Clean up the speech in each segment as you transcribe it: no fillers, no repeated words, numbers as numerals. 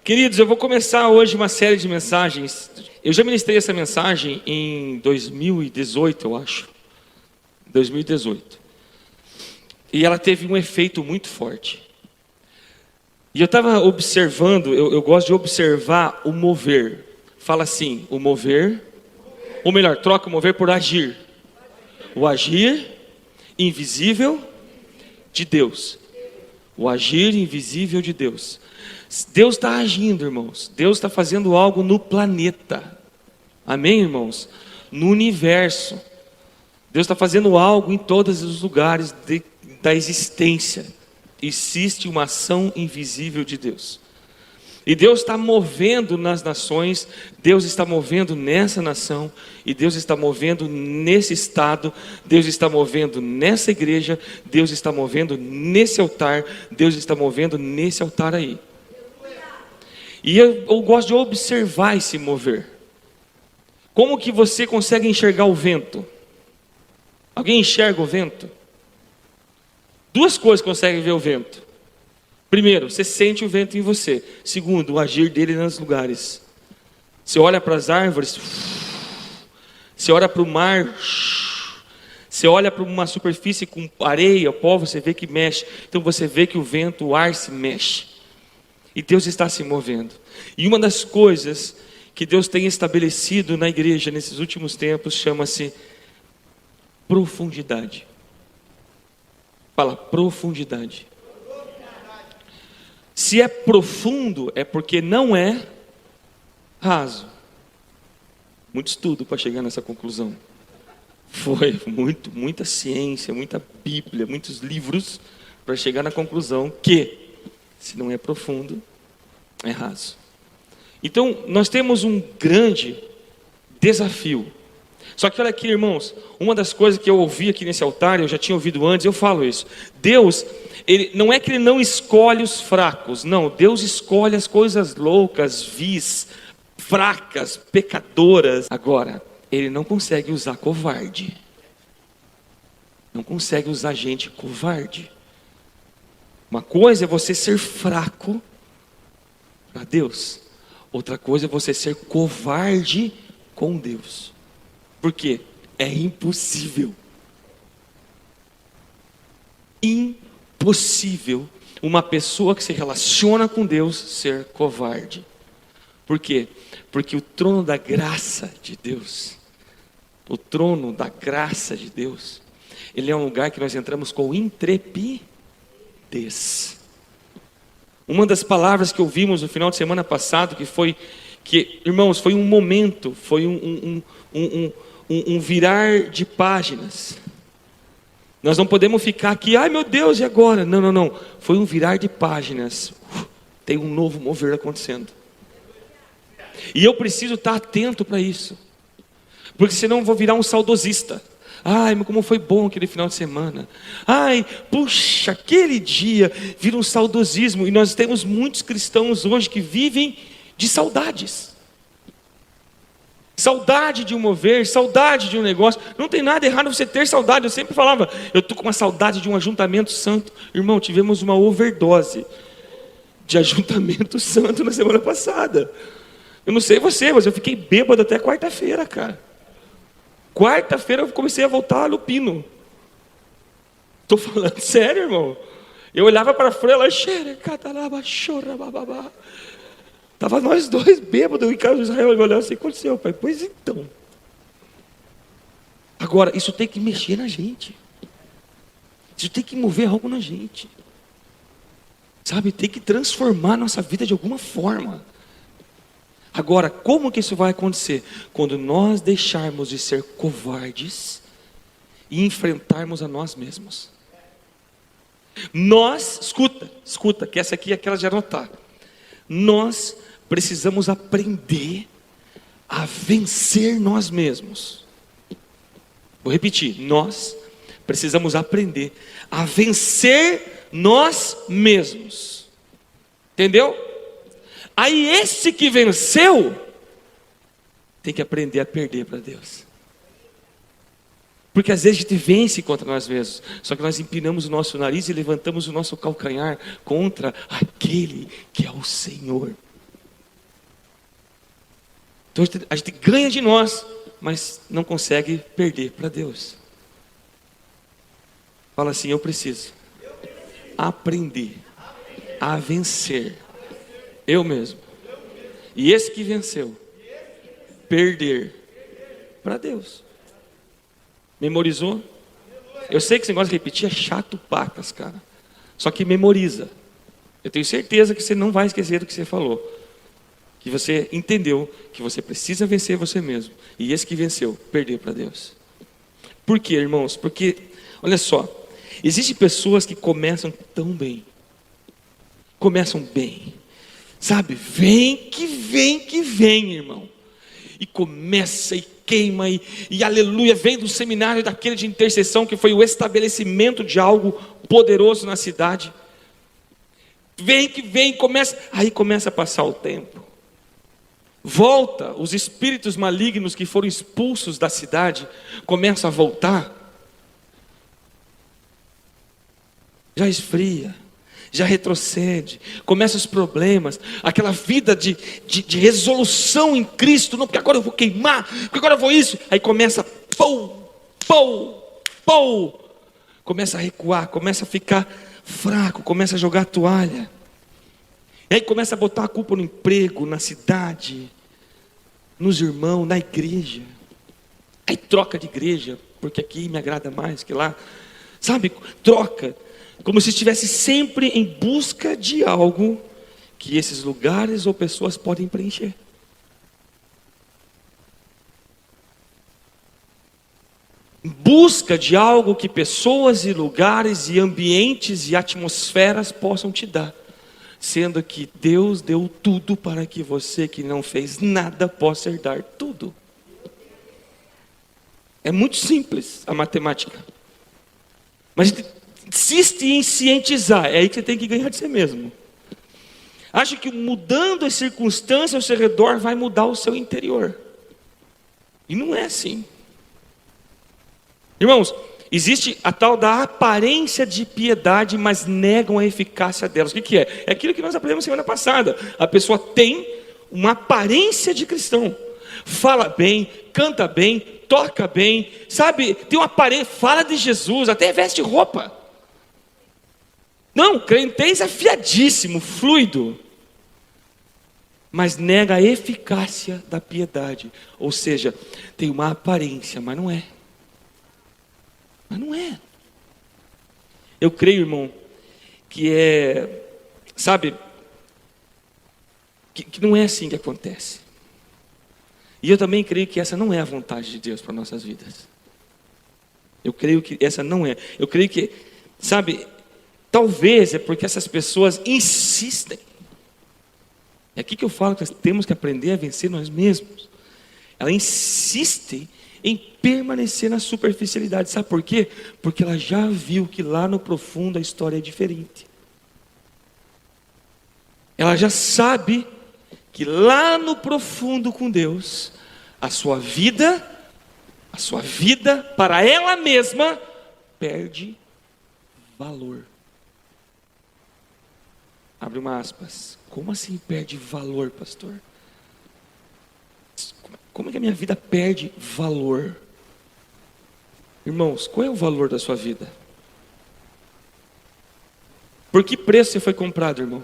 Queridos, eu vou começar hoje uma série de mensagens. Eu já ministrei essa mensagem em 2018, eu acho. 2018. E ela teve um efeito muito forte. E eu estava observando, eu gosto de observar o mover. Fala assim, o mover, ou melhor, troca o mover por agir. O agir invisível de Deus. O agir invisível de Deus. Deus está agindo, irmãos. Deus está fazendo algo no planeta. Amém, irmãos? No universo. Deus está fazendo algo em todos os lugares da existência. Existe uma ação invisível de Deus. E Deus está movendo nas nações, Deus está movendo nessa nação, e Deus está movendo nesse estado, Deus está movendo nessa igreja, Deus está movendo nesse altar, Deus está movendo nesse altar aí. E eu gosto de observar esse mover. Como que você consegue enxergar o vento? Alguém enxerga o vento? Duas coisas conseguem ver o vento. Primeiro, você sente o vento em você. Segundo, o agir dele nos lugares. Você olha para as árvores, você olha para o mar, você olha para uma superfície com areia, pó, você vê que mexe. Então você vê que o vento, o ar se mexe. E Deus está se movendo. E uma das coisas que Deus tem estabelecido na igreja nesses últimos tempos chama-se profundidade. Fala, profundidade. Se é profundo, é porque não é raso. Muito estudo para chegar nessa conclusão. Foi muita ciência, muita Bíblia, muitos livros para chegar na conclusão que, se não é profundo, é raso. Então, nós temos um grande desafio. Só que olha aqui, irmãos, uma das coisas que eu ouvi aqui nesse altar, eu já tinha ouvido antes, eu falo isso. Deus, não é que Ele não escolhe os fracos, não. Deus escolhe as coisas loucas, vis, fracas, pecadoras. Agora, Ele não consegue usar covarde. Não consegue usar gente covarde. Uma coisa é você ser fraco para Deus. Outra coisa é você ser covarde com Deus. Por quê? É impossível. Impossível uma pessoa que se relaciona com Deus ser covarde. Por quê? Porque o trono da graça de Deus, o trono da graça de Deus, ele é um lugar que nós entramos com intrepidez. Uma das palavras que ouvimos no final de semana passado, irmãos, foi um momento, foi um virar de páginas. Nós não podemos ficar aqui, ai meu Deus, e agora? Não. Foi um virar de páginas. Tem um novo mover acontecendo. E eu preciso estar atento para isso. Porque senão eu vou virar um saudosista. Ai, mas como foi bom aquele final de semana. Ai, puxa, aquele dia vira um saudosismo. E nós temos muitos cristãos hoje que vivem de saudades. Saudade de um mover, saudade de um negócio. Não tem nada errado você ter saudade. Eu sempre falava, eu estou com uma saudade de um ajuntamento santo. Irmão, tivemos uma overdose de ajuntamento santo na semana passada. Eu não sei você, mas eu fiquei bêbado até quarta-feira, cara. Quarta-feira eu comecei a voltar a lupino. Estou falando sério, irmão. Eu olhava para a frente, estava nós dois bêbados, e Carlos Israel me olhava assim, o que aconteceu, pai? Pois então. Agora, isso tem que mexer na gente. Isso tem que mover algo na gente. Sabe, tem que transformar a nossa vida de alguma forma. Agora, como que isso vai acontecer? Quando nós deixarmos de ser covardes e enfrentarmos a nós mesmos. Nós, escuta, que essa aqui é aquela de anotar. Nós precisamos aprender a vencer nós mesmos. Vou repetir, nós precisamos aprender a vencer nós mesmos. Entendeu? Aí esse que venceu tem que aprender a perder para Deus. Porque às vezes a gente vence contra nós mesmos, só que nós empinamos o nosso nariz e levantamos o nosso calcanhar contra aquele que é o Senhor. Então a gente ganha de nós, mas não consegue perder para Deus. Fala assim: eu preciso aprender a vencer eu mesmo. E esse que venceu, perder para Deus. Memorizou? Eu sei que esse negócio de repetir é chato pacas, cara. Só que memoriza. Eu tenho certeza que você não vai esquecer do que você falou. Que você entendeu que você precisa vencer você mesmo. E esse que venceu, perder para Deus. Por quê, irmãos? Porque, olha só, existem pessoas que começam tão bem. Começam bem. Sabe, vem que vem, irmão. E começa e queima e aleluia, vem do seminário daquele de intercessão que foi o estabelecimento de algo poderoso na cidade. Vem que vem, aí começa a passar o tempo. Volta, os espíritos malignos que foram expulsos da cidade começam a voltar. Já esfria, já retrocede, começam os problemas, aquela vida de resolução em Cristo, não, porque agora eu vou queimar, porque agora eu vou isso, aí começa, começa a recuar, começa a ficar fraco, começa a jogar a toalha, e aí começa a botar a culpa no emprego, na cidade, nos irmãos, na igreja, aí troca de igreja, porque aqui me agrada mais que lá, sabe, troca, como se estivesse sempre em busca de algo que esses lugares ou pessoas podem preencher. Em busca de algo que pessoas e lugares e ambientes e atmosferas possam te dar. Sendo que Deus deu tudo para que você que não fez nada possa herdar tudo. É muito simples a matemática. Mas a gente insiste em cientizar, é aí que você tem que ganhar de você mesmo. Acha que mudando as circunstâncias ao seu redor vai mudar o seu interior. E não é assim. Irmãos, existe a tal da aparência de piedade, mas negam a eficácia delas. O que é? É aquilo que nós aprendemos semana passada. A pessoa tem uma aparência de cristão. Fala bem, canta bem, toca bem, sabe? Tem uma aparência, fala de Jesus, até veste roupa. Não, crentez é afiadíssimo, fluido. Mas nega a eficácia da piedade. Ou seja, tem uma aparência, mas não é. Mas não é. Eu creio, irmão, que sabe, que não é assim que acontece. E eu também creio que essa não é a vontade de Deus para nossas vidas. Eu creio que essa não é. Eu creio que, sabe, talvez é porque essas pessoas insistem. É aqui que eu falo que nós temos que aprender a vencer nós mesmos. Elas insistem em permanecer na superficialidade. Sabe por quê? Porque ela já viu que lá no profundo a história é diferente. Ela já sabe que lá no profundo com Deus, a sua vida para ela mesma perde valor. Abre uma aspas. Como assim perde valor, pastor? Como é que a minha vida perde valor? Irmãos, qual é o valor da sua vida? Por que preço você foi comprado, irmão?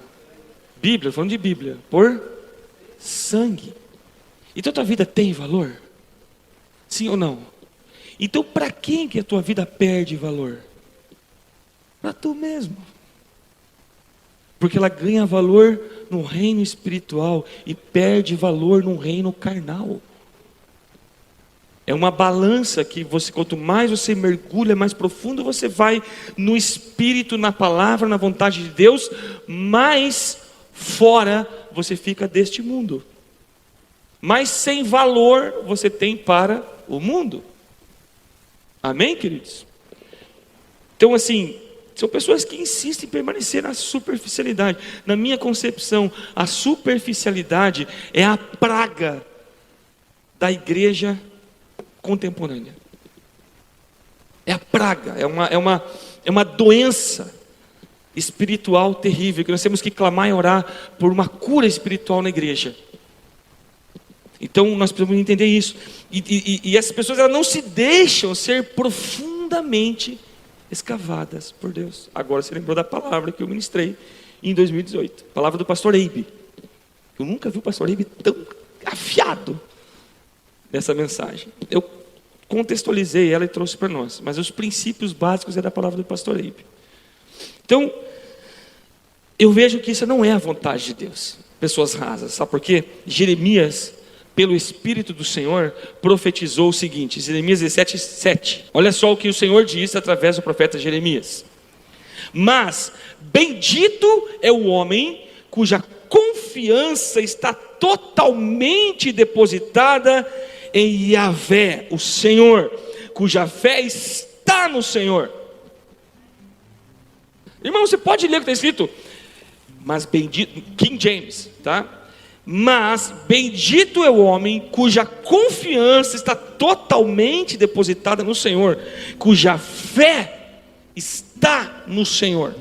Bíblia, falando de Bíblia. Por sangue. Então a tua vida tem valor? Sim ou não? Então para quem que a tua vida perde valor? Para tu mesmo. Porque ela ganha valor no reino espiritual e perde valor no reino carnal. É uma balança que quanto mais você mergulha, mais profundo você vai no Espírito, na palavra, na vontade de Deus, mais fora você fica deste mundo. Mais sem valor você tem para o mundo. Amém, queridos? Então assim, são pessoas que insistem em permanecer na superficialidade. Na minha concepção, a superficialidade é a praga da igreja contemporânea. É a praga, é uma doença espiritual terrível, que nós temos que clamar e orar por uma cura espiritual na igreja. Então nós precisamos entender isso. E essas pessoas, elas não se deixam ser profundamente escavadas por Deus. Agora você lembrou da palavra que eu ministrei em 2018, a palavra do pastor Eibe. Eu nunca vi o pastor Eibe tão afiado nessa mensagem. Eu contextualizei ela e trouxe para nós, mas os princípios básicos é da palavra do pastor Eibe. Então, eu vejo que isso não é a vontade de Deus. Pessoas rasas, sabe por quê? Jeremias, pelo Espírito do Senhor, profetizou o seguinte, Jeremias 17:7. Olha só o que o Senhor disse através do profeta Jeremias: mas bendito é o homem cuja confiança está totalmente depositada em Yahvé, o Senhor, cuja fé está no Senhor. Irmão, você pode ler o que está escrito, mas bendito, King James, tá? Mas bendito é o homem cuja confiança está totalmente depositada no Senhor, cuja fé está no Senhor.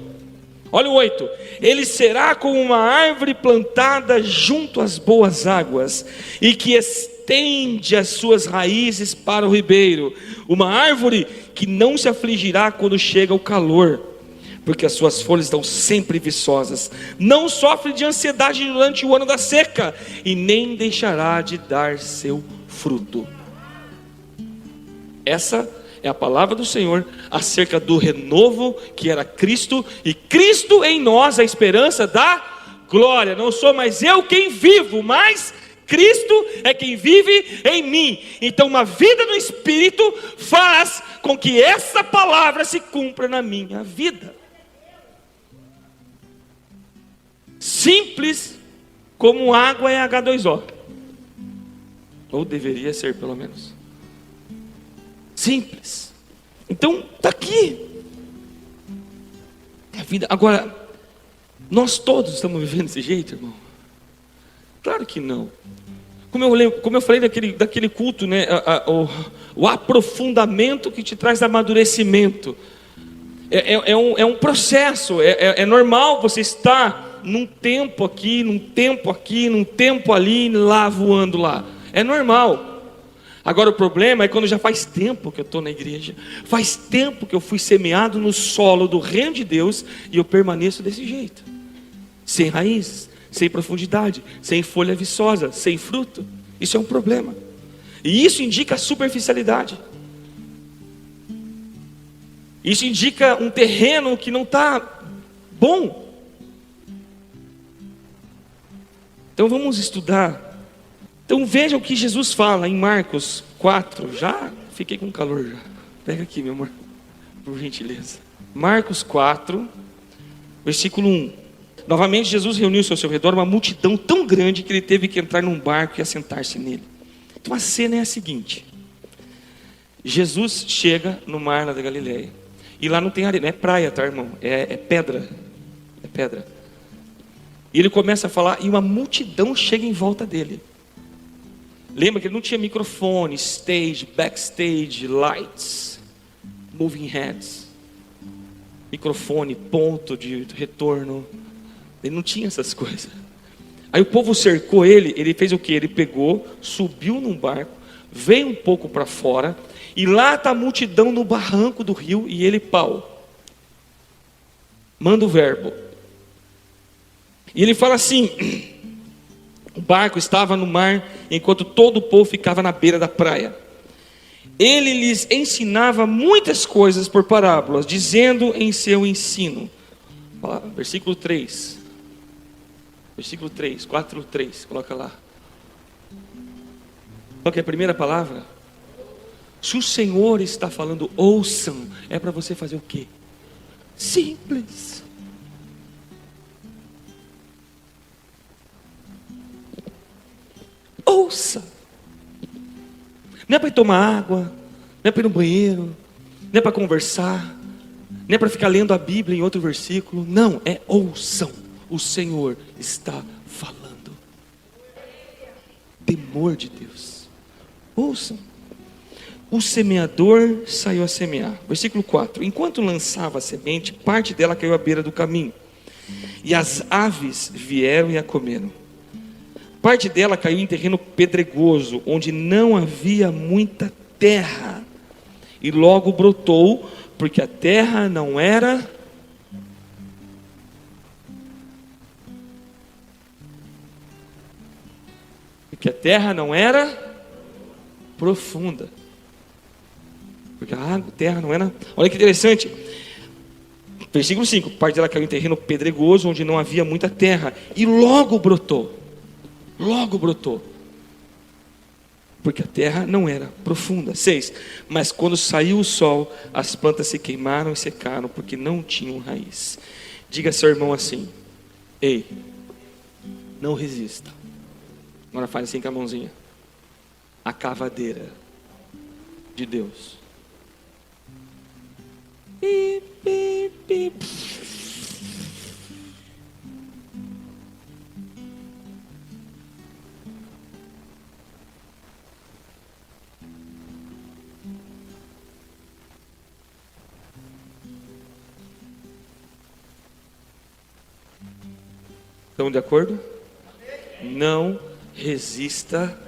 Olha o 8: ele será como uma árvore plantada junto às boas águas, e que estende as suas raízes para o ribeiro, uma árvore que não se afligirá quando chega o calor, porque as suas folhas estão sempre viçosas, não sofre de ansiedade durante o ano da seca, e nem deixará de dar seu fruto. Essa é a palavra do Senhor acerca do renovo que era Cristo, e Cristo em nós, a esperança da glória. Não sou mais eu quem vivo, mas Cristo é quem vive em mim. Então uma vida no Espírito faz com que essa palavra se cumpra na minha vida. Simples como água é H2O, ou deveria ser pelo menos simples. Então está aqui a vida. Agora, nós todos estamos vivendo desse jeito, irmão? Claro que não. Como eu falei daquele culto, né? O aprofundamento que te traz amadurecimento. É um processo. É normal você estar num tempo aqui, num tempo aqui, num tempo ali, lá voando lá. É normal. Agora o problema é quando já faz tempo que eu estou na igreja, faz tempo que eu fui semeado no solo do reino de Deus, e eu permaneço desse jeito, sem raízes, sem profundidade, sem folha viçosa, sem fruto. Isso é um problema, e isso indica a superficialidade. Isso indica um terreno que não está bom. Então vamos estudar. Então veja o que Jesus fala em Marcos 4. Já fiquei com calor já. Pega aqui, meu amor, por gentileza. Marcos 4, versículo 1. Novamente Jesus reuniu-se ao seu redor uma multidão tão grande que ele teve que entrar num barco e assentar-se nele. Então a cena é a seguinte: Jesus chega no mar lá da Galileia, e lá não tem areia, não é praia, tá, irmão? É pedra. É pedra. E ele começa a falar, e uma multidão chega em volta dele. Lembra que ele não tinha microfone, stage, backstage, lights, moving heads, microfone, ponto de retorno. Ele não tinha essas coisas. Aí o povo cercou ele. Ele fez o que? Ele pegou, subiu num barco, veio um pouco para fora, e lá está a multidão no barranco do rio, e ele, manda o verbo. E ele fala assim: o barco estava no mar, enquanto todo o povo ficava na beira da praia. Ele lhes ensinava muitas coisas por parábolas, dizendo em seu ensino. Versículo 3. Versículo 3, 4:3, coloca lá. Qual que é a primeira palavra? Se o Senhor está falando, ouçam, é para você fazer o quê? Simples. Ouça. Não é para ir tomar água, não é para ir no banheiro, não é para conversar, não é para ficar lendo a Bíblia em outro versículo. Não, é ouçam. O Senhor está falando. Temor de Deus. Ouçam. O semeador saiu a semear. Versículo 4. Enquanto lançava a semente, parte dela caiu à beira do caminho, e as aves vieram e a comeram. Parte dela caiu em terreno pedregoso, onde não havia muita terra, e logo brotou, porque a terra não era profunda. Porque a terra não era. Olha que interessante. Versículo 5: parte dela caiu em terreno pedregoso, onde não havia muita terra, e logo brotou. Logo brotou. Porque a terra não era profunda. 6: mas quando saiu o sol, as plantas se queimaram e secaram, porque não tinham raiz. Diga a seu irmão assim: ei, não resista. Agora faz assim com a mãozinha. A cavadeira de Deus. Pip, pip, pip. Estão de acordo? Não resista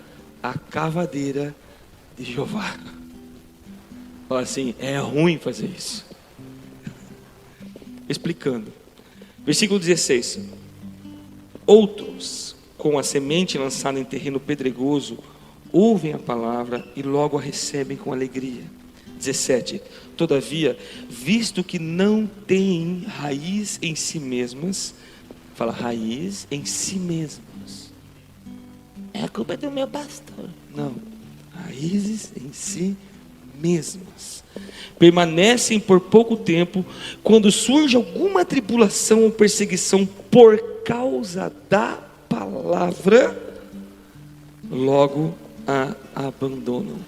à cavadeira de Jeová. Fala assim, é ruim fazer isso. Explicando. Versículo 16. Outros, com a semente lançada em terreno pedregoso, ouvem a palavra e logo a recebem com alegria. 17. Todavia, visto que não têm raiz em si mesmas, fala raiz em si mesmas. É a culpa do meu pastor. Não, raízes em si mesmas. Permanecem por pouco tempo. Quando surge alguma tribulação ou perseguição por causa da palavra, logo a abandonam.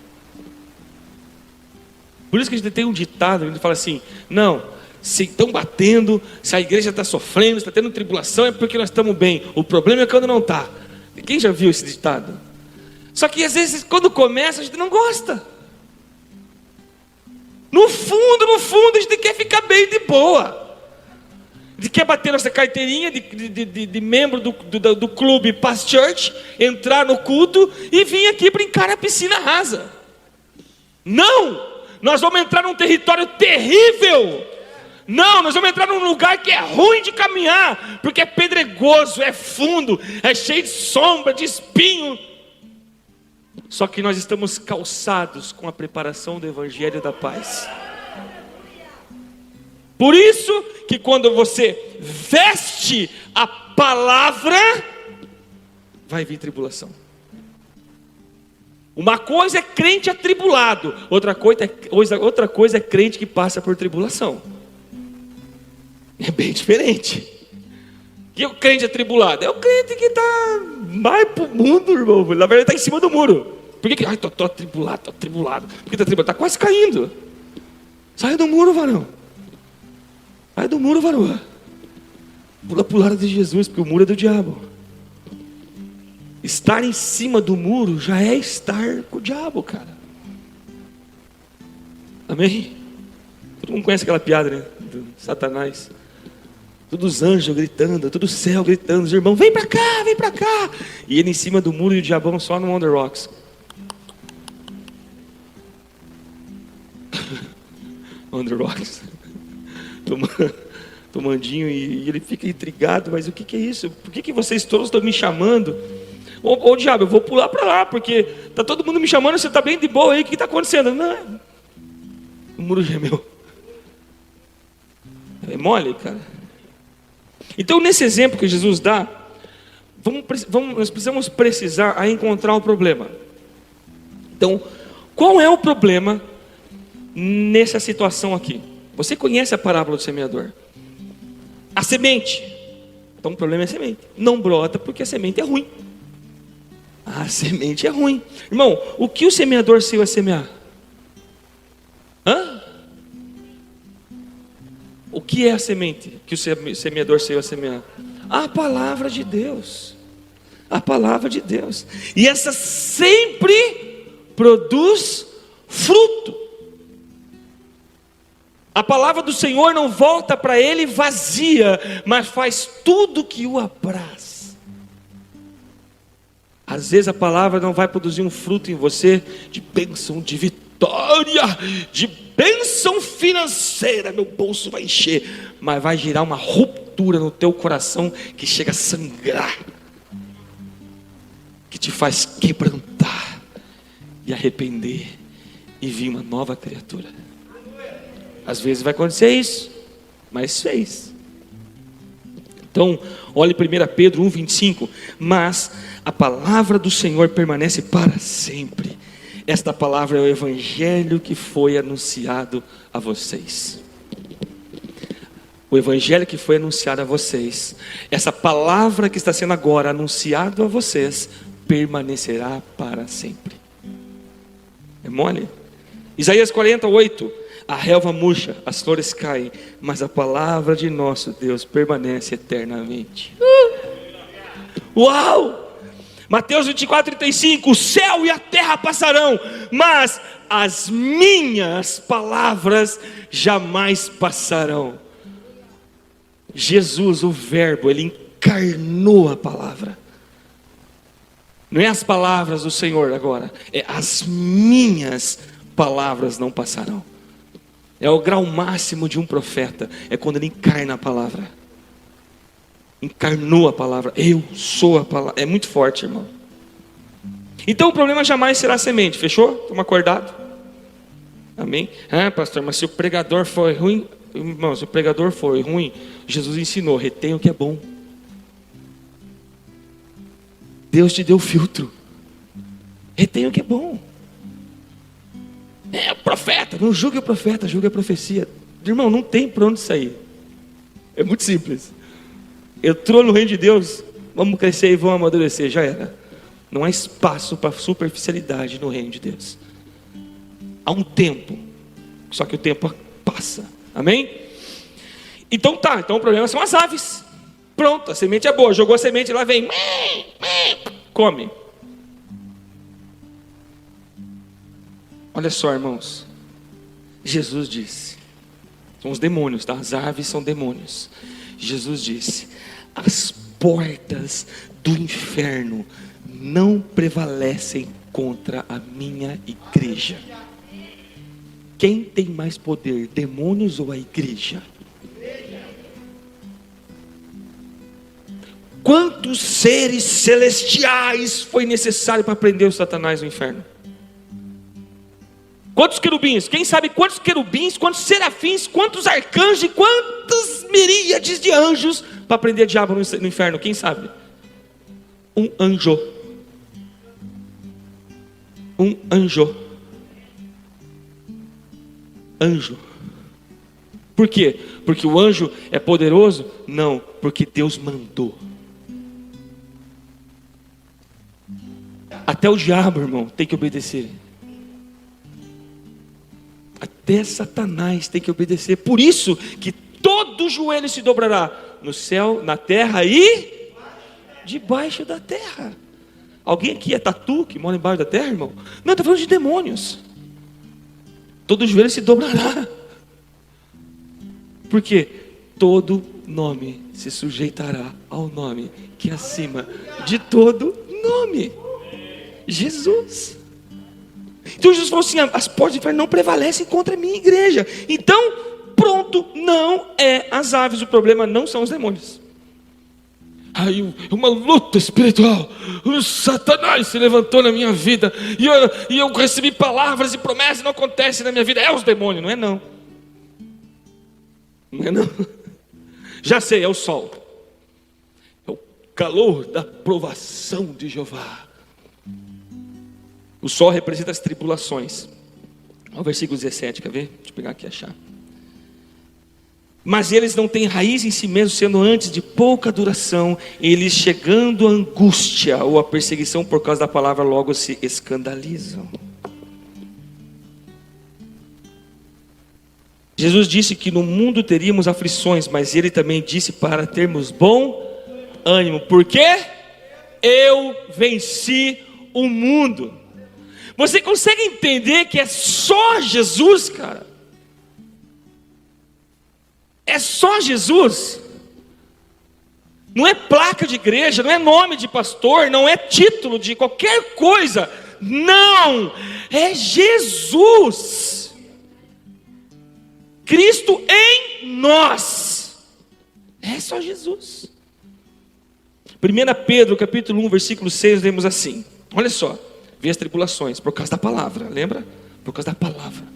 Por isso que a gente tem um ditado, a gente fala assim, não, se estão batendo, se a igreja está sofrendo, está tendo tribulação, é porque nós estamos bem. O problema é quando não está. Quem já viu esse ditado? Só que às vezes quando começa a gente não gosta. No fundo, a gente quer ficar bem de boa. A gente quer bater nossa carteirinha de membro do clube Past Church, entrar no culto e vir aqui brincar na piscina rasa. Não! Nós vamos entrar num território terrível. Não, nós vamos entrar num lugar que é ruim de caminhar, porque é pedregoso, é fundo, é cheio de sombra, de espinho. Só que nós estamos calçados com a preparação do Evangelho da Paz. Por isso que quando você veste a palavra, vai vir tribulação. Uma coisa é crente atribulado, outra coisa é crente que passa por tribulação. É bem diferente. E o crente atribulado? É o crente que está mais para o mundo, irmão. Na verdade está em cima do muro. Por que? Ai, estou atribulado. Por que está atribulado? Está quase caindo. Sai do muro, varão. Sai do muro, varão. Pula para o lado de Jesus, porque o muro é do diabo. Estar em cima do muro já é estar com o diabo, cara. Amém? Todo mundo conhece aquela piada, né? Do Satanás. Todos os anjos gritando, todo o céu gritando, os irmãos, vem pra cá, vem pra cá. E ele em cima do muro e o diabão só no On The Rocks. On The Rocks. Tomandinho, e ele fica intrigado, mas o que é isso? Por que vocês todos estão me chamando? Ô diabo, eu vou pular pra lá, porque tá todo mundo me chamando, você tá bem de boa aí, o que está acontecendo? Não, o muro gemeu. É mole, cara. Então, nesse exemplo que Jesus dá, nós precisamos precisar a encontrar o problema. Então, qual é o problema nessa situação aqui? Você conhece a parábola do semeador? A semente. Então, o problema é a semente. Não brota porque a semente é ruim. A semente é ruim. Irmão, o que o semeador saiu a semear? O que é a semente que o semeador saiu a semear? A palavra de Deus. A palavra de Deus. E essa sempre produz fruto. A palavra do Senhor não volta para ele vazia, mas faz tudo que o apraz. Às vezes a palavra não vai produzir um fruto em você de bênção, de vitória, de bênção financeira, meu bolso vai encher, mas vai gerar uma ruptura no teu coração que chega a sangrar, que te faz quebrantar e arrepender e vir uma nova criatura. Às vezes vai acontecer isso, mas fez. Então, olhe 1 Pedro 1,25. Mas a palavra do Senhor permanece para sempre. Esta palavra é o evangelho que foi anunciado a vocês. O evangelho que foi anunciado a vocês, essa palavra que está sendo agora anunciado a vocês, permanecerá para sempre. É mole? Isaías 48. A relva murcha, as flores caem, mas a palavra de nosso Deus permanece eternamente. Uau! Mateus 24:35. O céu e a terra passarão, mas as minhas palavras jamais passarão. Jesus, o verbo, ele encarnou a palavra. Não é as palavras do Senhor agora, é as minhas palavras não passarão. É o grau máximo de um profeta, é quando ele encarna a palavra. Encarnou a palavra, eu sou a palavra. É muito forte, irmão. Então o problema jamais será a semente, fechou? Estamos acordados? Amém? Pastor, mas se o pregador foi ruim, irmão, se o pregador foi ruim, Jesus ensinou, retém o que é bom. Deus te deu filtro, retém o que é bom. O profeta, não julgue o profeta, julgue a profecia. Irmão, não tem para onde sair. É muito simples. Entrou no reino de Deus, vamos crescer e vamos amadurecer, já era. Não há espaço para superficialidade no reino de Deus. Há um tempo, só que o tempo passa. Amém? Então o problema são as aves. Pronto, a semente é boa, jogou a semente, lá vem, come. Olha só, irmãos, Jesus disse, são os demônios, tá? As aves são demônios. Jesus disse, as portas do inferno não prevalecem contra a minha igreja. Quem tem mais poder, demônios ou a igreja? Quantos seres celestiais foi necessário para prender o Satanás no inferno? Quantos querubins? Quem sabe quantos querubins, quantos serafins, quantos arcanjos e quantas miríades de anjos para prender o diabo no inferno? Quem sabe? Um anjo. Um anjo. Anjo. Por quê? Porque o anjo é poderoso? Não, porque Deus mandou. Até o diabo, irmão, tem que obedecer. Até Satanás tem que obedecer. Por isso que todo joelho se dobrará no céu, na terra e debaixo da terra. Alguém aqui é tatu que mora embaixo da terra, irmão? Não, estou falando de demônios. Todo joelho se dobrará. Porque todo nome se sujeitará ao nome que é acima de todo nome. Jesus. Então Jesus falou assim, as portas do inferno não prevalecem contra a minha igreja. Então, pronto, não é as aves, o problema não são os demônios. Aí uma luta espiritual, o Satanás se levantou na minha vida, e eu recebi palavras e promessas, não acontece na minha vida. É os demônios, não é não. Não é não. Já sei, é o sol. É o calor da provação de Jeová. O sol representa as tribulações. Olha o versículo 17, quer ver? Deixa eu pegar aqui e achar. Mas eles não têm raiz em si mesmos, sendo antes de pouca duração, eles chegando à angústia ou à perseguição por causa da palavra, logo se escandalizam. Jesus disse que no mundo teríamos aflições, mas ele também disse para termos bom ânimo. Por quê? Eu venci o mundo. Você consegue entender que é só Jesus, cara? É só Jesus. Não é placa de igreja, não é nome de pastor, não é título de qualquer coisa. Não, é Jesus. Cristo em nós. É só Jesus. 1 Pedro capítulo 1, versículo 6, lemos assim. Olha só, vê as tribulações, por causa da palavra, lembra? Por causa da palavra.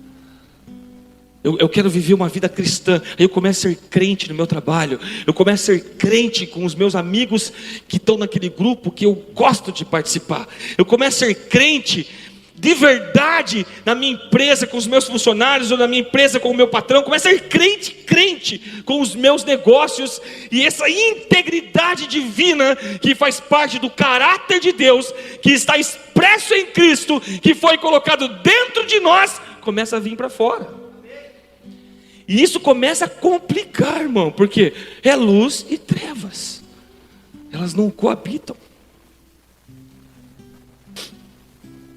Eu quero viver uma vida cristã. Aí eu começo a ser crente no meu trabalho. Eu começo a ser crente com os meus amigos que estão naquele grupo que eu gosto de participar. Eu começo a ser crente de verdade na minha empresa com os meus funcionários, ou na minha empresa com o meu patrão. Eu começo a ser crente com os meus negócios. E essa integridade divina que faz parte do caráter de Deus, que está expresso em Cristo, que foi colocado dentro de nós, começa a vir para fora. E isso começa a complicar, irmão, porque é luz e trevas, elas não coabitam.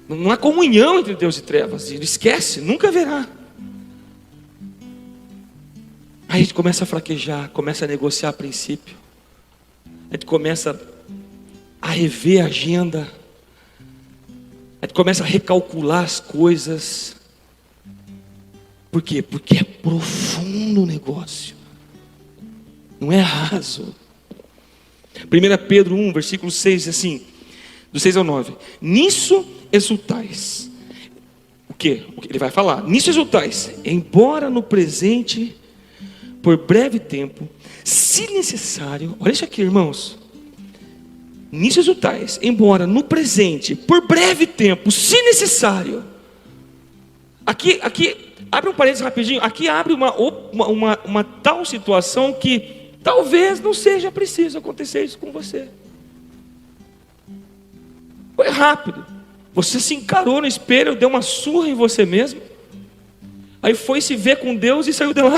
Não há comunhão entre Deus e trevas. Ele esquece, nunca haverá. Aí a gente começa a fraquejar, começa a negociar a princípio. A gente começa a rever a agenda. A gente começa a recalcular as coisas. Por quê? Porque é profundo o negócio. Não é raso. 1 Pedro 1, versículo 6, assim, do 6 ao 9. Nisso exultais. O que? Ele vai falar. Nisso exultais, embora no presente, por breve tempo, se necessário. Olha isso aqui, irmãos. Nisso exultais, embora no presente, por breve tempo, se necessário. Aqui, abre um parênteses rapidinho. Aqui abre uma tal situação que talvez não seja preciso acontecer isso com você. Foi rápido. Você se encarou no espelho, deu uma surra em você mesmo. Aí foi se ver com Deus e saiu de lá.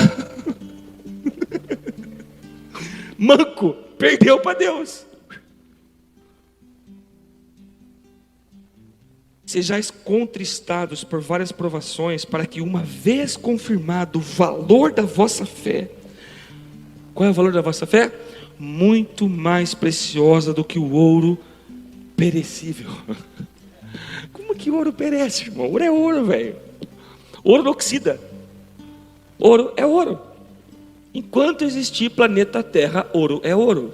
Manco, perdeu para Deus. Sejais contristados por várias provações, para que uma vez confirmado o valor da vossa fé. Qual é o valor da vossa fé? Muito mais preciosa do que o ouro perecível. Como que ouro perece, irmão? Ouro é ouro, velho. Ouro não oxida. Ouro é ouro. Enquanto existir planeta Terra, ouro é ouro.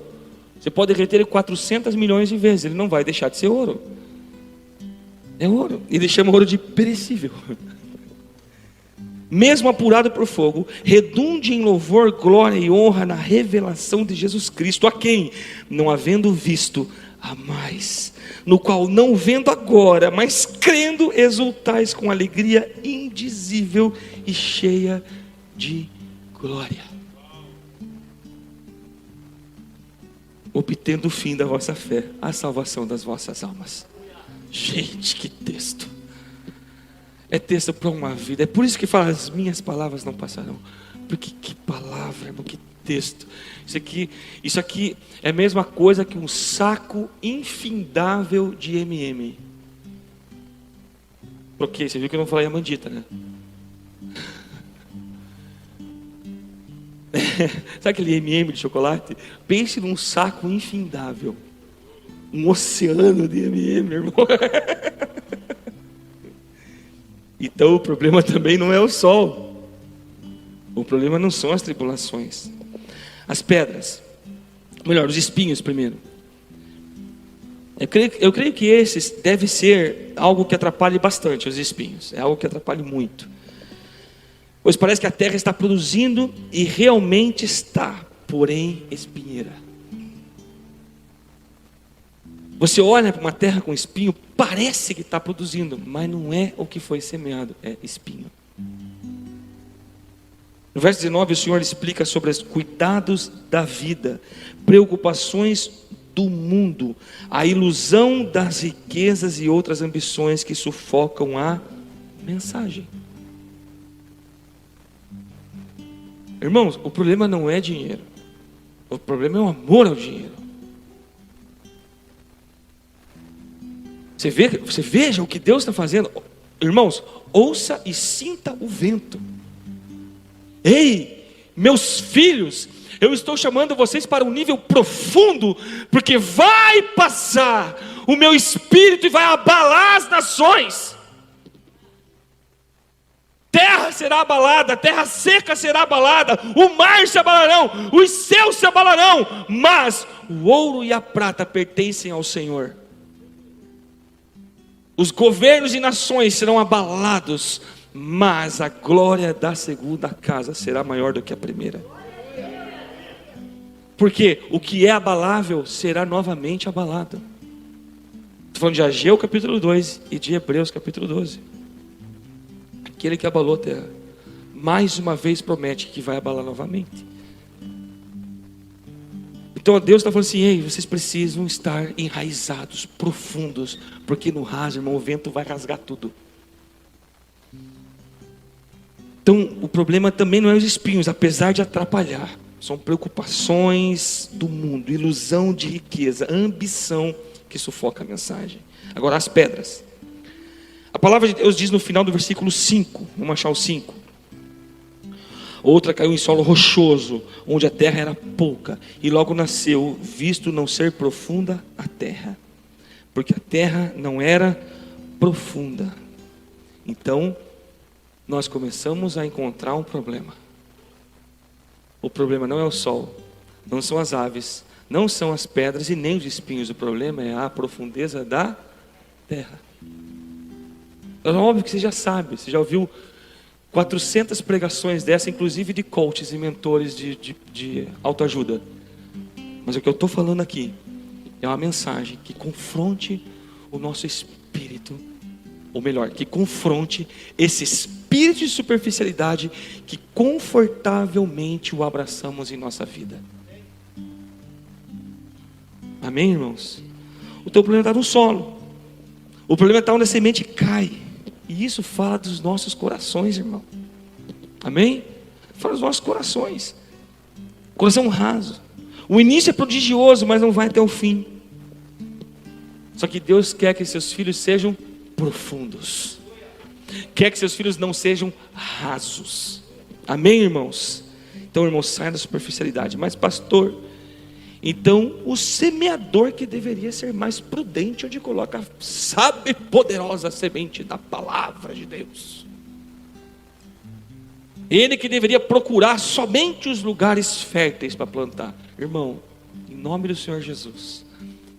Você pode derreter ele 400 milhões de vezes, ele não vai deixar de ser ouro. É ouro. Ele chama ouro de perecível. Mesmo apurado por fogo, redunde em louvor, glória e honra na revelação de Jesus Cristo, a quem, não havendo visto, a mais, no qual não vendo agora, mas crendo, exultais com alegria indizível e cheia de glória, obtendo o fim da vossa fé, a salvação das vossas almas. Gente, que texto! É texto para uma vida. É por isso que fala, as minhas palavras não passarão. Porque que palavra, irmão, que texto. Isso aqui é a mesma coisa que um saco infindável de M&M. Ok, você viu que eu não falei a mandita, né? Sabe aquele M&M de chocolate? Pense num saco infindável. Um oceano de M&M, irmão. Então o problema também não é o sol. O problema não são as tribulações. As pedras. Melhor, os espinhos primeiro. Eu creio que esses deve ser algo que atrapalhe bastante, os espinhos. É algo que atrapalhe muito. Pois parece que a terra está produzindo, e realmente está, porém espinheira. Você olha para uma terra com espinho, parece que está produzindo, mas não é o que foi semeado, é espinho. No verso 19 o Senhor explica sobre os cuidados da vida, preocupações do mundo, a ilusão das riquezas e outras ambições que sufocam a mensagem. Irmãos, o problema não é dinheiro, o problema é o amor ao dinheiro. Você veja o que Deus está fazendo. Irmãos, ouça e sinta o vento. Ei, meus filhos, Eu estou chamando vocês para um nível profundo, porque vai passar o meu espírito e vai abalar as nações. Terra será abalada, terra seca será abalada, o mar se abalarão, os céus se abalarão, mas o ouro e a prata pertencem ao Senhor. Os governos e nações serão abalados, mas a glória da segunda casa será maior do que a primeira. Porque o que é abalável será novamente abalado. Estou falando de Ageu capítulo 2 e de Hebreus capítulo 12. Aquele que abalou a terra, mais uma vez promete que vai abalar novamente. Então Deus está falando assim: ei, vocês precisam estar enraizados, profundos, porque no raso, irmão, o vento vai rasgar tudo. Então o problema também não é os espinhos, apesar de atrapalhar. São preocupações do mundo, ilusão de riqueza, ambição que sufoca a mensagem. Agora as pedras. A palavra de Deus diz no final do versículo 5, vamos achar o 5. Outra caiu em solo rochoso, onde a terra era pouca, e logo nasceu, visto não ser profunda a terra, porque a terra não era profunda. Então, nós começamos a encontrar um problema. O problema não é o sol, não são as aves, não são as pedras e nem os espinhos. O problema é a profundeza da terra. É óbvio que você já sabe, você já ouviu 400 pregações dessa, inclusive de coaches e mentores de autoajuda. Mas o que eu estou falando aqui é uma mensagem que confronte o nosso espírito, ou melhor, que confronte esse espírito de superficialidade que confortavelmente o abraçamos em nossa vida. Amém, irmãos? O teu problema está no solo. O problema está onde a semente cai. E isso fala dos nossos corações, irmão. Amém? Fala dos nossos corações. Coração raso. O início é prodigioso, mas não vai até o fim. Só que Deus quer que seus filhos sejam profundos. Quer que seus filhos não sejam rasos. Amém, irmãos? Então, irmãos, saia da superficialidade. Mas, pastor, então o semeador que deveria ser mais prudente, onde coloca, sabe, poderosa semente da palavra de Deus. Ele que deveria procurar somente os lugares férteis para plantar. Irmão, em nome do Senhor Jesus,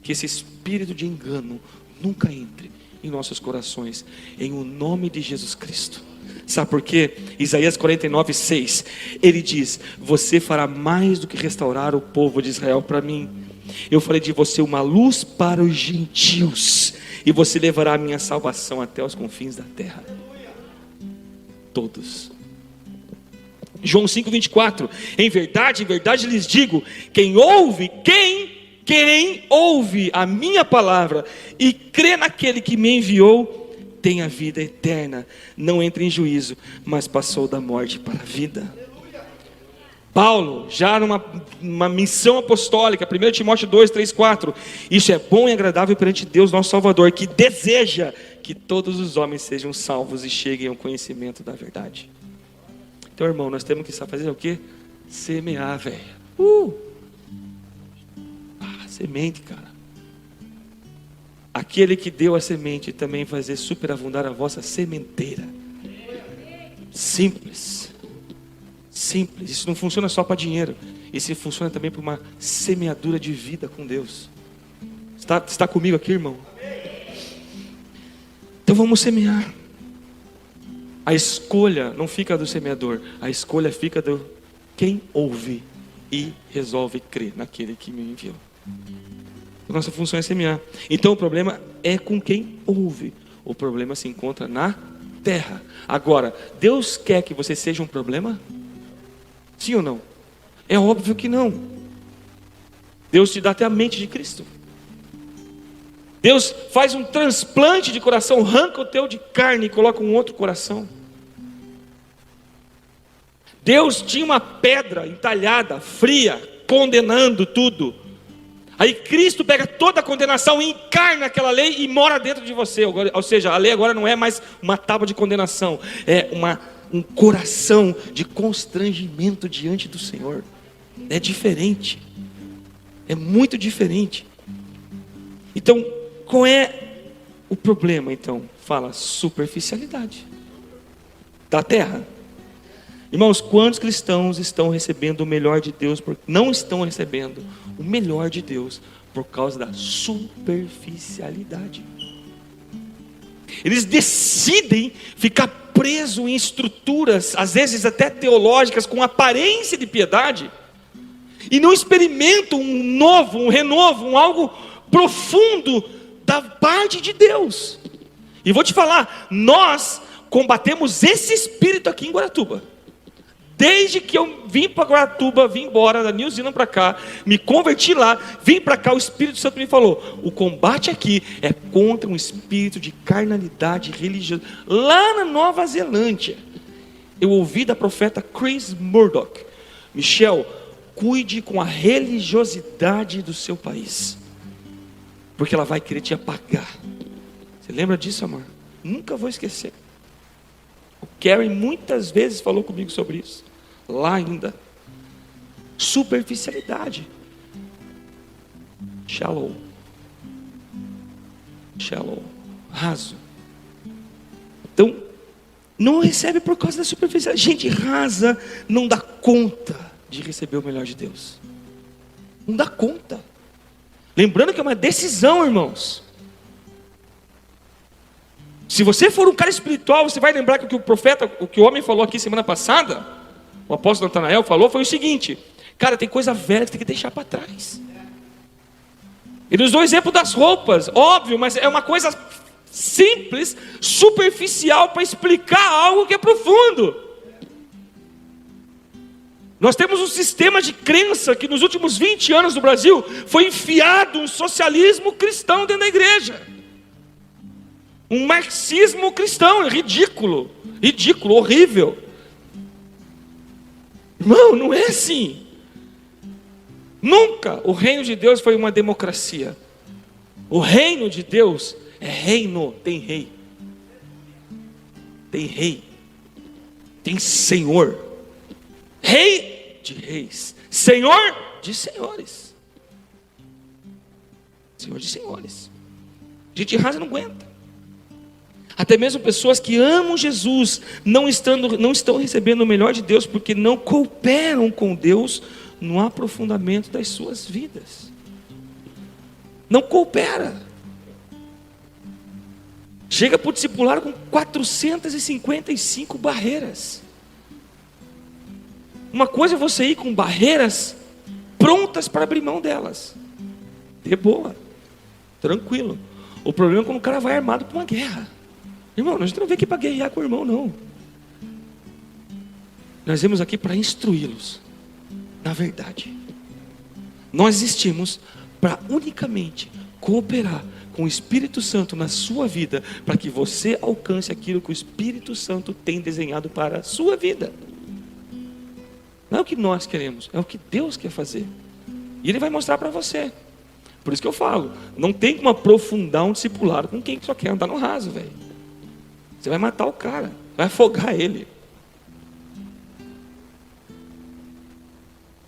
que esse espírito de engano nunca entre em nossos corações, em o nome de Jesus Cristo. Sabe por quê? Isaías 49:6, ele diz: você fará mais do que restaurar o povo de Israel para mim. Eu farei de você uma luz para os gentios, e você levará a minha salvação até os confins da terra. Todos. João 5:24, em verdade lhes digo, quem ouve a minha palavra e crê naquele que me enviou, tem a vida eterna, não entra em juízo, mas passou da morte para a vida. Paulo, já numa missão apostólica, 1 Timóteo 2, 3, 4, isso é bom e agradável perante Deus nosso Salvador, que deseja que todos os homens sejam salvos e cheguem ao conhecimento da verdade. Então, irmão, nós temos que fazer o quê? Semear, velho. Semente, cara. Aquele que deu a semente também fazer superabundar a vossa sementeira. Simples. Simples. Isso não funciona só para dinheiro. Isso funciona também para uma semeadura de vida com Deus. Está comigo aqui, irmão? Então vamos semear. A escolha não fica do semeador. A escolha fica do quem ouve e resolve crer naquele que me enviou. Nossa função é semear. Então o problema é com quem ouve. O problema se encontra na terra. Agora, Deus quer que você seja um problema? Sim ou não? É óbvio que não. Deus te dá até a mente de Cristo. Deus faz um transplante de coração, arranca o teu de carne e coloca um outro coração. Deus tinha uma pedra entalhada, fria, condenando tudo. Aí Cristo pega toda a condenação e encarna aquela lei e mora dentro de você. Ou seja, a lei agora não é mais uma tábua de condenação, é um coração de constrangimento diante do Senhor. É diferente. É muito diferente. Então, qual é o problema, então? Fala, superficialidade da terra. Irmãos, quantos cristãos estão recebendo o melhor de Deus, não estão recebendo o melhor de Deus por causa da superficialidade? Eles decidem ficar presos em estruturas, às vezes até teológicas, com aparência de piedade, e não experimentam um novo, um renovo, algo profundo da parte de Deus. E vou te falar, nós combatemos esse espírito aqui em Guaratuba. Desde que eu vim para Guaratuba, vim embora da New Zealand para cá, me converti lá, vim para cá, o Espírito Santo me falou, o combate aqui é contra um espírito de carnalidade religiosa. Lá na Nova Zelândia, eu ouvi da profeta Chris Murdoch: Michel, cuide com a religiosidade do seu país, porque ela vai querer te apagar. Você lembra disso, amor? Nunca vou esquecer. O Kerry muitas vezes falou comigo sobre isso. Lá ainda. Superficialidade. Shallow. Raso. Então, não recebe por causa da superficialidade. Gente rasa não dá conta de receber o melhor de Deus. Não dá conta. Lembrando que é uma decisão, irmãos. Se você for um cara espiritual, você vai lembrar que o que o profeta, o que o homem falou aqui semana passada, o apóstolo Natanael falou, foi o seguinte: cara, tem coisa velha que tem que deixar para trás. Ele usou o exemplo das roupas, óbvio, mas é uma coisa simples, superficial, para explicar algo que é profundo. Nós temos um sistema de crença que nos últimos 20 anos no Brasil foi enfiado um socialismo cristão dentro da igreja. Um marxismo cristão, é ridículo, horrível. Irmão, não é assim. Nunca o reino de Deus foi uma democracia. O reino de Deus é reino, tem rei. Tem rei. Tem senhor. Rei de reis. Senhor de senhores. Senhor de senhores. Gente rasa não aguenta. Até mesmo pessoas que amam Jesus não estão recebendo o melhor de Deus porque não cooperam com Deus no aprofundamento das suas vidas. Não coopera. Chega para o discipulado com 455 barreiras. Uma coisa é você ir com barreiras prontas para abrir mão delas. De boa, tranquilo. O problema é quando o cara vai armado para uma guerra. Irmão, nós não veio aqui para guerrear com o irmão, não. Nós viemos aqui para instruí-los na verdade. Nós existimos para unicamente cooperar com o Espírito Santo na sua vida, para que você alcance aquilo que o Espírito Santo tem desenhado para a sua vida. Não é o que nós queremos, é o que Deus quer fazer. E Ele vai mostrar para você. Por isso que eu falo, não tem como aprofundar um discipulado com quem só quer andar no raso, velho. Você vai matar o cara, vai afogar ele.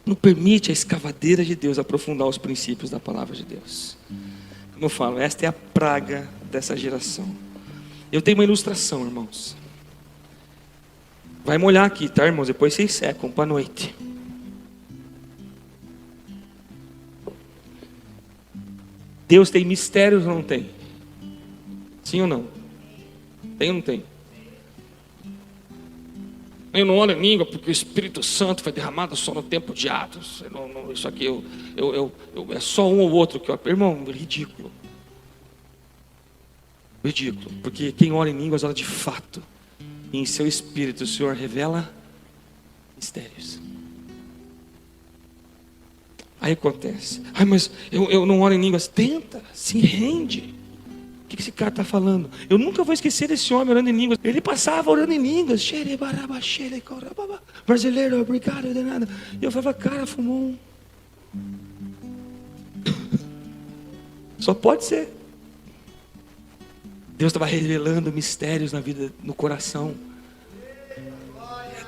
Não permite a escavadeira de Deus aprofundar os princípios da palavra de Deus. Como eu falo, esta é a praga dessa geração. Eu tenho uma ilustração, irmãos. Vai molhar aqui, tá, irmãos? Depois vocês secam para a noite. Deus tem mistérios ou não tem? Sim ou não? Tem ou não tem? Eu não oro em língua porque o Espírito Santo foi derramado só no tempo de Atos. Isso aqui é só um ou outro que eu... Irmão, ridículo. Ridículo. Porque quem ora em línguas ora de fato. E em seu espírito o Senhor revela mistérios. Aí acontece. Mas eu não oro em línguas. Tenta, se rende. O que esse cara está falando? Eu nunca vou esquecer desse homem orando em línguas. Ele passava orando em línguas. Brasileiro, obrigado, de nada. E eu falava, cara, fumou um. Só pode ser. Deus estava revelando mistérios na vida, no coração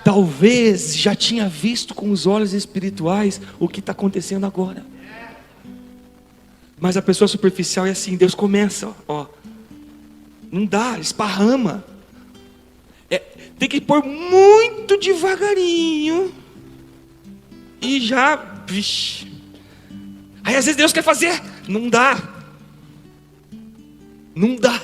talvez já tinha visto com os olhos espirituais o que está acontecendo agora. Mas a pessoa superficial é assim, Deus começa, ó, não dá, esparrama. Tem que pôr muito devagarinho. E já, vixe. Aí às vezes Deus quer fazer, não dá. Não dá.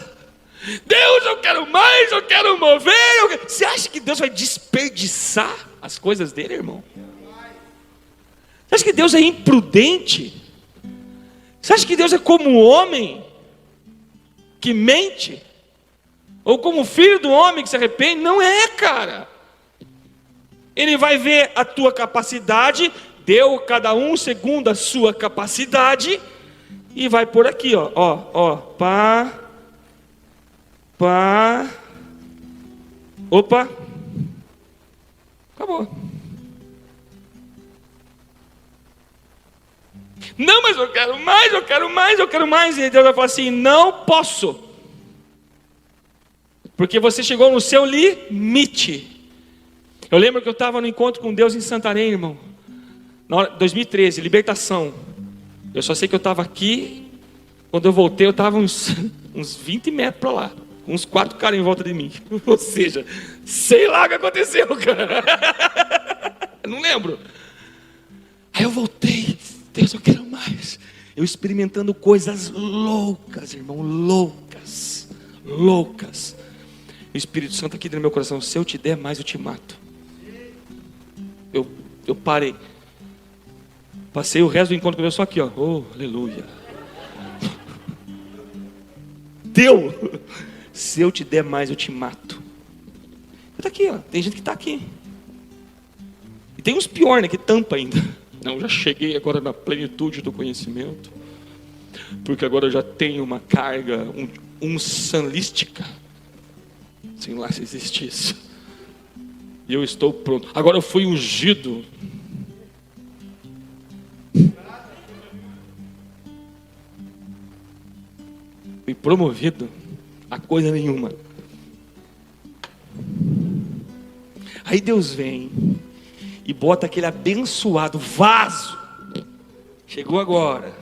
Deus, eu quero mais, eu quero mover. Você acha que Deus vai desperdiçar as coisas dele, irmão? Você acha que Deus é imprudente? Você acha que Deus é como um homem que mente? Ou como filho do homem que se arrepende? Não é, cara. Ele vai ver a tua capacidade, deu cada um segundo a sua capacidade, e vai por aqui, ó, pá, opa, acabou. Não, mas eu quero mais, eu quero mais, eu quero mais. E Deus vai falar assim, não posso. Porque você chegou no seu limite. Eu lembro que eu estava no encontro com Deus em Santarém, irmão. 2013, libertação. Eu só sei que eu estava aqui. Quando eu voltei, eu estava uns 20 metros para lá. Com uns 4 caras em volta de mim. Ou seja, sei lá o que aconteceu, cara. Não lembro. Aí eu voltei. Deus, eu quero mais. Eu experimentando coisas loucas, irmão. Loucas. O Espírito Santo aqui dentro do meu coração. Se eu te der mais, eu te mato. Eu parei. Passei o resto do encontro com Deus só aqui, ó. Oh, aleluia. Deu. Se eu te der mais, eu te mato. Está aqui, ó. Tem gente que está aqui. E tem uns pior, né? Que tampa ainda. Não, já cheguei agora na plenitude do conhecimento. Porque agora eu já tenho uma carga unçanlística. Sei lá se existe isso. E eu estou pronto. Agora eu fui ungido. Fui promovido a coisa nenhuma. Aí Deus vem e bota aquele abençoado vaso. Chegou agora.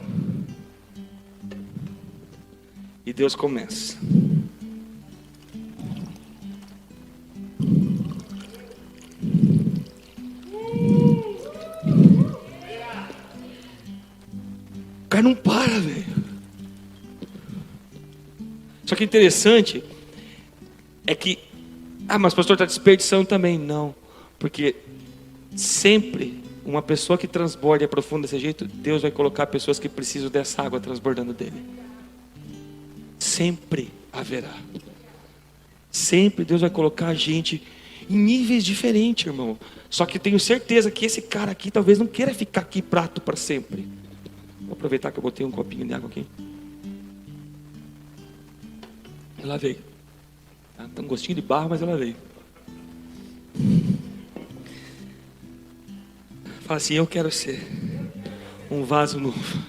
E Deus começa. O cara não para, velho. Só que interessante é que, mas o pastor está desperdiçando também. Não, porque sempre uma pessoa que transborda e aprofunda desse jeito, Deus vai colocar pessoas que precisam dessa água transbordando dele. Sempre haverá. Sempre Deus vai colocar a gente em níveis diferentes, irmão. Só que tenho certeza que esse cara aqui talvez não queira ficar aqui prato para sempre. Vou aproveitar que eu botei um copinho de água aqui. Eu lavei. Tá um gostinho de barro, mas eu lavei. Fala assim, eu quero ser um vaso novo.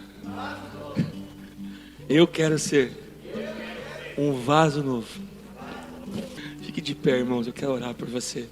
Eu quero ser um vaso novo. Fique de pé, irmãos, eu quero orar por você.